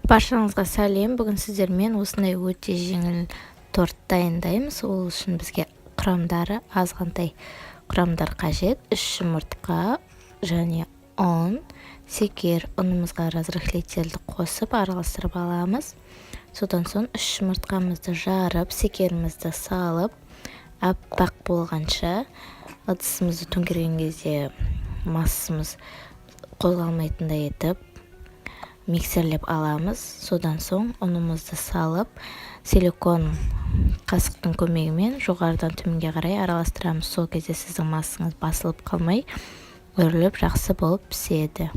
Баршаңызға сәлем. Бүгін сіздермен осындай өте жеңіл торт дайындаймыз. Ол үшін бізге құрамдары азғантай құрамдар қажет. 3 жұмыртқа және ұн, секер, ұнымызға разрыхлителді қосып араластырып аламыз. Содан соң 3 жұмыртқамызды жарып, секерімізді салып, аппақ болғанша ыдысымызды төңкерген кезде массамыз қозғалмайтындай етіп миксерлеп аламыз. Содан соң ұнымызды салып, силикон қасықтың көмегімен жоғарыдан төменге қарай араластырамыз. Сол кезде сіздің массаңыз басылып қалмай, өріліп жақсы болып піседі.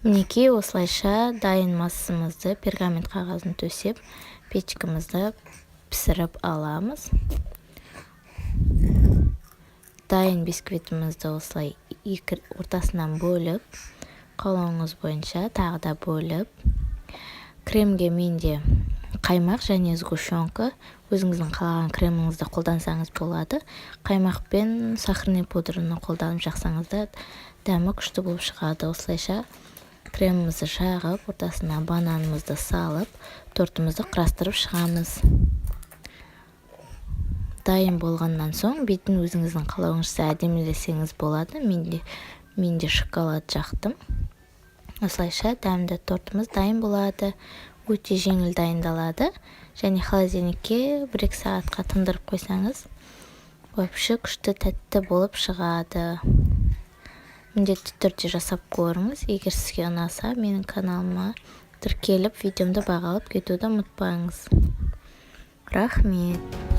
Мінекей осылайша дайын массамызды пергамент қағазын төсеп, печкамызды пісіріп аламыз. Дайын бисквитімізді осылай екі ортасынан бөліп, қалауыңыз бойынша тағы да бөліп, кремге менде қаймақ және сгущенка, өзіңіздің қалаған креміңізді қолдансаңыз болады. Қаймақ пен сахарный пудраны қолданып жақсаңыз да дәмі күшті болып шығады. Осылайша кремімізді жағып, ортасына бананымызды салып, тортымызды құрастырып шығамыз. Дайын болғаннан соң бетін өзіңіздің қалауыңызша әдемілесеңіз болады. Менде шоколад жақтым. Осылайша дәмді тортымыз дайын болады. Өте жеңіл дайындалады. Және холодильникке 1-2 сағатқа тындырып қойсаңыз, вообще күшті тәтті болып шығады. Міндетті түрде жасап көріңіз. Егер сізге ұнаса, менің каналыма тіркеліп, видеомды бағалап кетуді ұмытпаңыз. Рахмет.